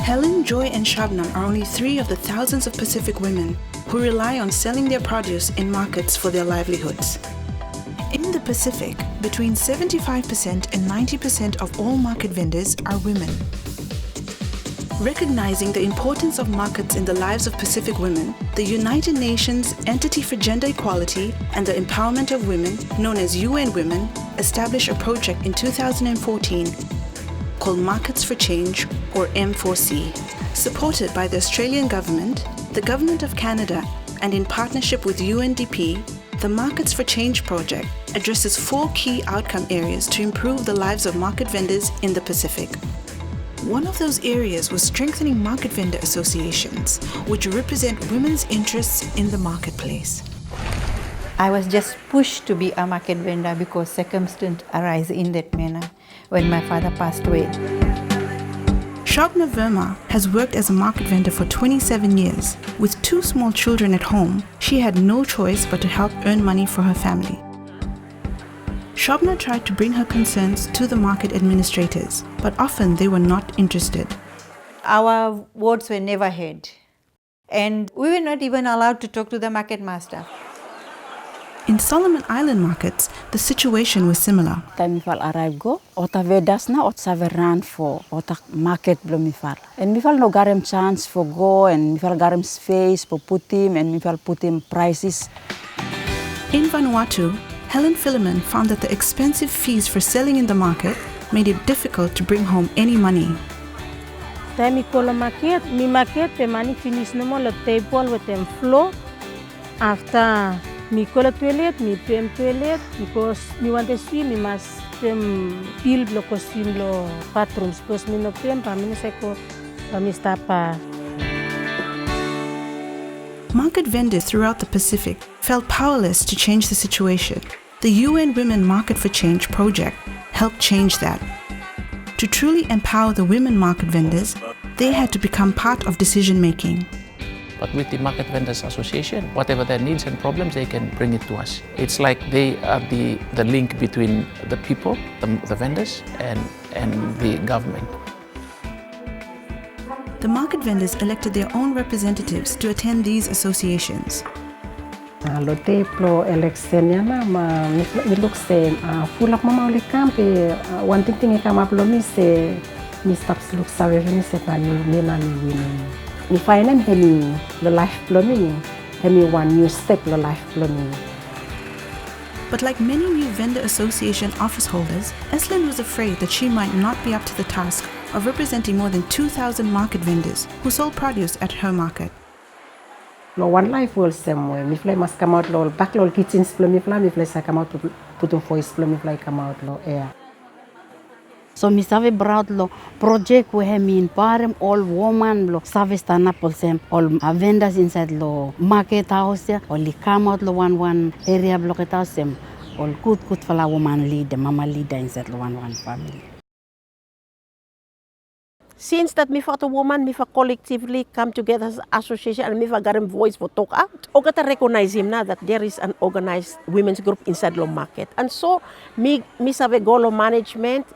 Helen, Joy, and Shabnam are only 3 of the thousands of Pacific women who rely on selling their produce in markets for their livelihoods. In the Pacific, between 75% and 90% of all market vendors are women. Recognizing the importance of markets in the lives of Pacific women, the United Nations Entity for Gender Equality and the Empowerment of Women, known as UN Women, established a project in 2014 called Markets for Change, or M4C. Supported by the Australian government, the Government of Canada, and in partnership with UNDP, the Markets for Change project addresses 4 key outcome areas to improve the lives of market vendors in the Pacific. One of those areas was strengthening market vendor associations, which represent women's interests in the marketplace. I was just pushed to be a market vendor because circumstances arise in that manner when my father passed away. Shabna Verma has worked as a market vendor for 27 years. With 2 small children at home, she had no choice but to help earn money for her family. Shabna tried to bring her concerns to the market administrators, but often they were not interested. Our words were never heard, and we were not even allowed to talk to the market master. In Solomon Island markets, the situation was similar. Mifal arrive go, ota vedas na ot saveran for ota market blo mifal. And mifal no garem chance for go and mifal garem space for put him and mifal put him prices. In Vanuatu, Helen Philemon found that the expensive fees for selling in the market made it difficult to bring home any money. Time call market, me market the money finish no more the table with them flow. After me call a toilet, me pay toilet because me want to swim, me must bill block swim lo bathrooms because me no pay pa me seko pa me stapa. Market vendors throughout the Pacific felt powerless to change the situation. The UN Women Market for Change project helped change that. To truly empower the women market vendors, they had to become part of decision making. But with the Market Vendors Association, whatever their needs and problems, they can bring it to us. It's like they are the link between the people, the vendors, and the government. The market vendors elected their own representatives to attend these associations. Lo teplo election yana ma milok se fulak mama uli kampe one thing come up lo mi se mi stops look save mi se pa ni na mi win mi final hemi lo life lo mi hemi one new step lo life lo mi. But like many new vendor association office holders, Eslyn was afraid that she might not be up to the task of representing more than 2,000 market vendors who sold produce at her market. Lo one life will same way. Mi fly must come out lo back lo kitchens lo mi fly sa come out to put on voice lo mi fly come out lo air. So mi save brought lo project we have in parem all woman lo save stand up all vendors inside lo market house or li come out lo one area block it house all good for la woman leader mama leader inside lo one family. Since that me for the woman, me for collectively come together as association and me for get him voice for talk out. Ogata recognize him now that there is an organized women's group inside the market. And so me save goal of management,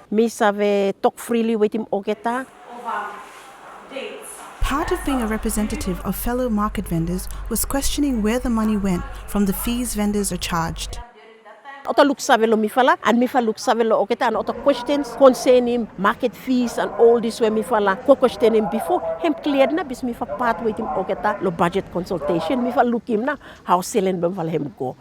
me save talk freely with him Ogata. Part of being a representative of fellow market vendors was questioning where the money went from the fees vendors are charged. Ota look savelo mifala and mifala look savelo oketa and ota questions concerning market fees and all this way mifala ko question him before him cleared na bis mifa part with him oketa lo budget consultation mifala look him na how selling bem fala him go.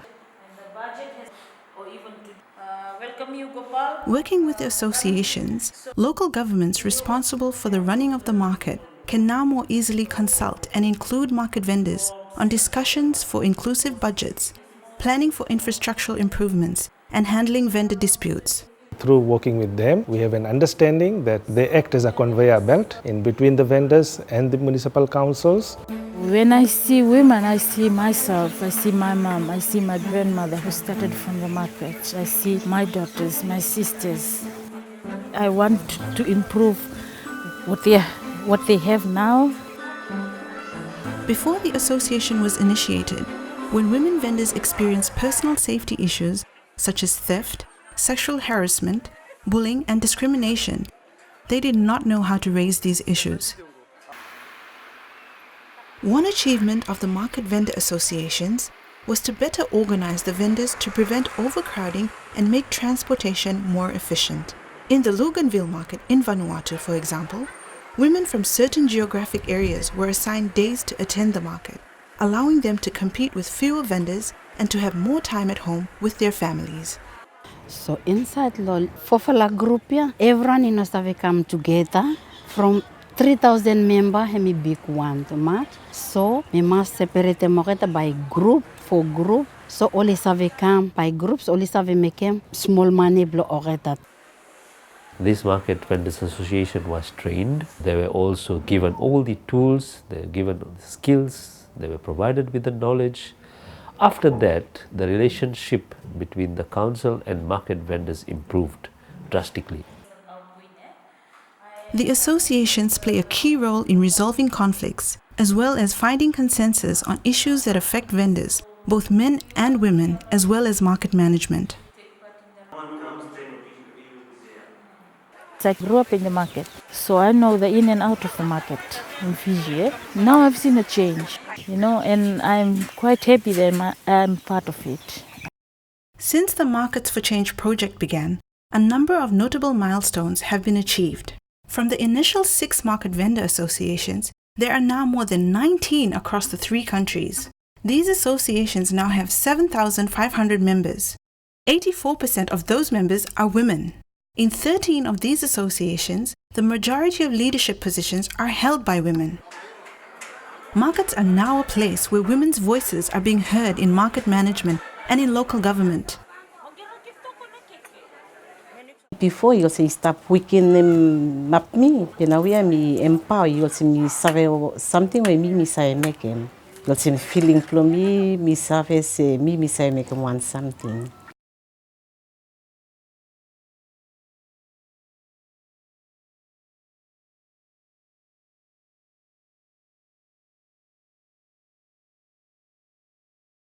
Working with the associations, local governments responsible for the running of the market can now more easily consult and include market vendors on discussions for inclusive budgets, planning for infrastructural improvements, and handling vendor disputes. Through working with them, we have an understanding that they act as a conveyor belt in between the vendors and the municipal councils. When I see women, I see myself, I see my mom, I see my grandmother who started from the market, I see my daughters, my sisters. I want to improve what they have now. Before the association was initiated, when women vendors experienced personal safety issues such as theft, sexual harassment, bullying, and discrimination, they did not know how to raise these issues. One achievement of the market vendor associations was to better organize the vendors to prevent overcrowding and make transportation more efficient. In the Luganville market in Vanuatu, for example, women from certain geographic areas were assigned days to attend the market, allowing them to compete with fewer vendors and to have more time at home with their families. So inside the Fofala group, everyone in Ostave come together from 3,000 members, have a big one to match. So we must separate them by group for group. So only have come by groups, only have make small money blow that. This Market Vendors Association was trained. They were also given all the tools, they were given the skills, they were provided with the knowledge. After that, the relationship between the council and market vendors improved drastically. The associations play a key role in resolving conflicts, as well as finding consensus on issues that affect vendors, both men and women, as well as market management. I grew up in the market, so I know the in and out of the market in Fiji. Now I've seen a change, and I'm quite happy that I'm part of it. Since the Markets for Change project began, a number of notable milestones have been achieved. From the initial 6 market vendor associations, there are now more than 19 across the 3 countries. These associations now have 7,500 members. 84% of those members are women. In 13 of these associations, the majority of leadership positions are held by women. Markets are now a place where women's voices are being heard in market management and in local government. Before you'll say stop weakening them up me, we are me empower, you'll see me serve something where me say make him. You'll see feeling for me serve say me say make him want something.